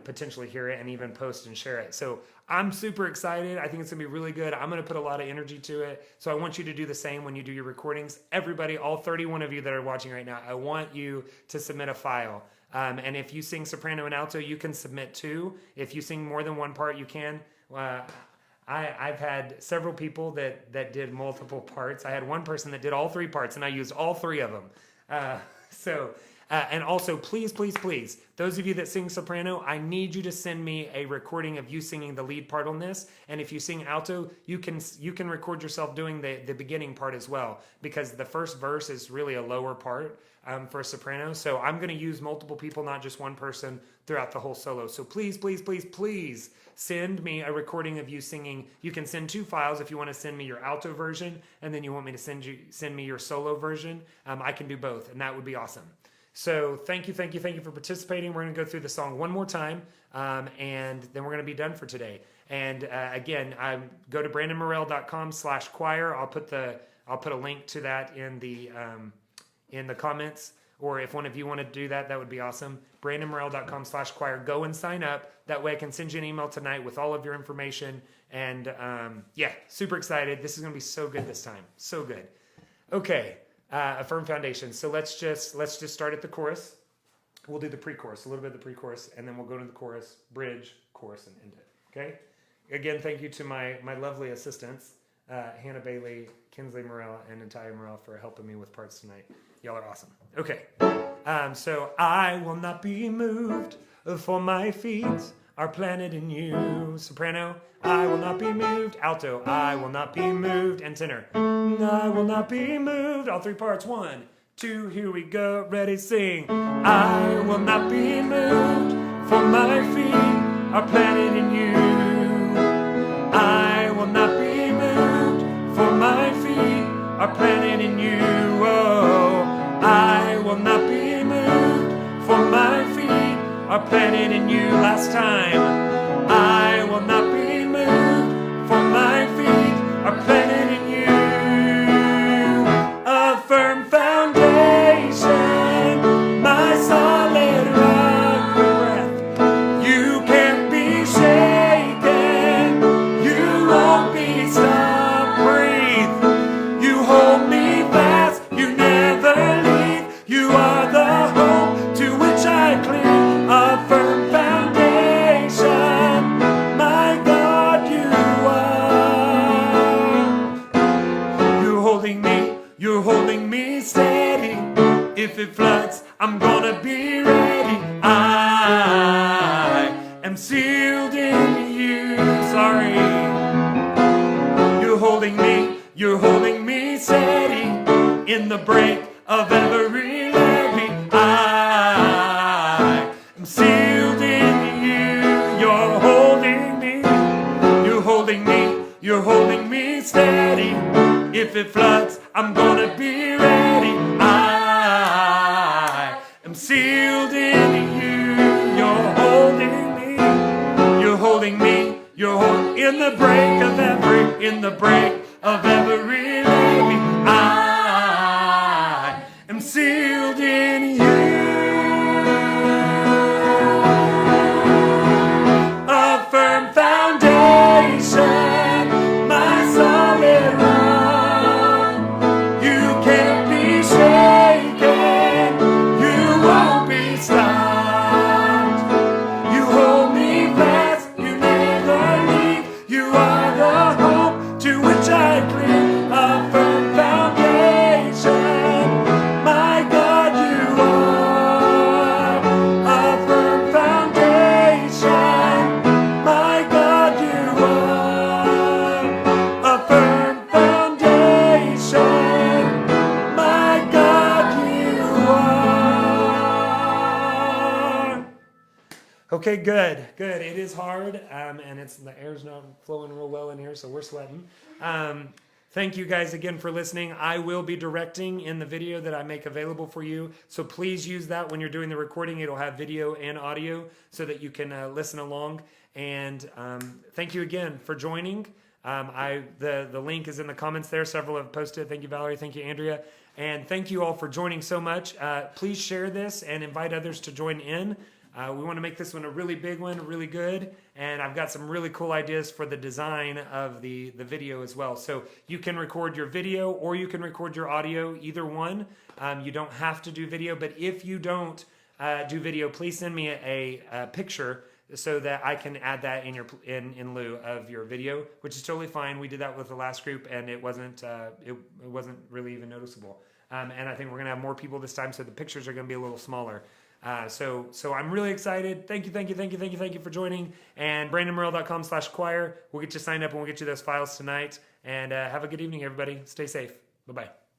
potentially hear it and even post and share it. So I'm super excited. I think it's gonna be really good. I'm gonna put a lot of energy to it. So I want you to do the same when you do your recordings. Everybody, all 31 of you that are watching right now, I want you to submit a file. And if you sing soprano and alto, you can submit two. If you sing more than one part, you can. I've had several people that did multiple parts. I had one person that did all three parts, and I used all three of them. And also, please, please, please, those of you that sing soprano, I need you to send me a recording of you singing the lead part on this. And if you sing alto, you can record yourself doing the beginning part as well, because the first verse is really a lower part for a soprano. So I'm going to use multiple people, not just one person, throughout the whole solo. So please, please, please, please send me a recording of you singing. You can send two files if you want to send me your alto version, and then you want me to send me your solo version. I can do both, and that would be awesome. So thank you for participating. We're going to go through the song one more time, and then we're going to be done for today. And again, go to brandonmorell.com/choir. I'll put a link to that in the comments, or if one of you want to do that, that would be awesome. brandonmorell.com/choir. Go and sign up. That way I can send you an email tonight with all of your information. And super excited. This is going to be so good this time. So good. Okay. A firm foundation. So let's just start at the chorus. We'll do the pre-chorus, a little bit of the pre-chorus, and then we'll go to the chorus, bridge, chorus, and end it. Okay? Again, thank you to my lovely assistants, Hannah Bailey, Kinsley Morell, and Natalia Morell, for helping me with parts tonight. Y'all are awesome. Okay. So I will not be moved, for my feet are planted in you. Soprano, I will not be moved. Alto, I will not be moved. And tenor, I will not be moved. All three parts. 1, 2, here we go. Ready, sing. I will not be moved, for my feet are planted in you. I will not be moved, for my feet are planted in you. Oh, I will not be moved, for my feet are planted in you. Last time. I will not be moved, for my feet are planted in you. A firm foundation, my solid rock. Breath, you can't be shaken, you won't be stopped. Breathe, you hold me fast, you never leave. You are the hope to which I cling. A firm foundation, my God, you are. You're holding me steady. If it floods, I'm gonna be ready. I am sealed in you. Sorry. You're holding me steady. In the break of every levee, I am sealed in you. You're holding me steady. If it floods, I'm gonna be ready. I am sealed in you. You're holding me. In the break of every levee, I am sealed in you. A firm foundation, my solid rock. You can't be shaken, you won't be stopped. You hold me fast, you never leave. You are the hope to which I cling. Okay, good. It is hard, and the air's not flowing real well in here, so we're sweating. Thank you guys again for listening. I will be directing in the video that I make available for you, so please use that when you're doing the recording. It'll have video and audio so that you can listen along. And thank you again for joining. The link is in the comments there. Several have posted. Thank you, Valerie. Thank you, Andrea. And thank you all for joining so much. Please share this and invite others to join in. We want to make this one a really big one, really good, and I've got some really cool ideas for the design of the video as well. So you can record your video or you can record your audio, either one. You don't have to do video, but if you don't do video, please send me a picture so that I can add that in lieu of your video, which is totally fine. We did that with the last group, and it wasn't really even noticeable. And I think we're gonna have more people this time, so the pictures are gonna be a little smaller. So I'm really excited. Thank you for joining. And brandonmorrell.com/choir. We'll get you signed up and we'll get you those files tonight. And have a good evening, everybody. Stay safe. Bye-bye.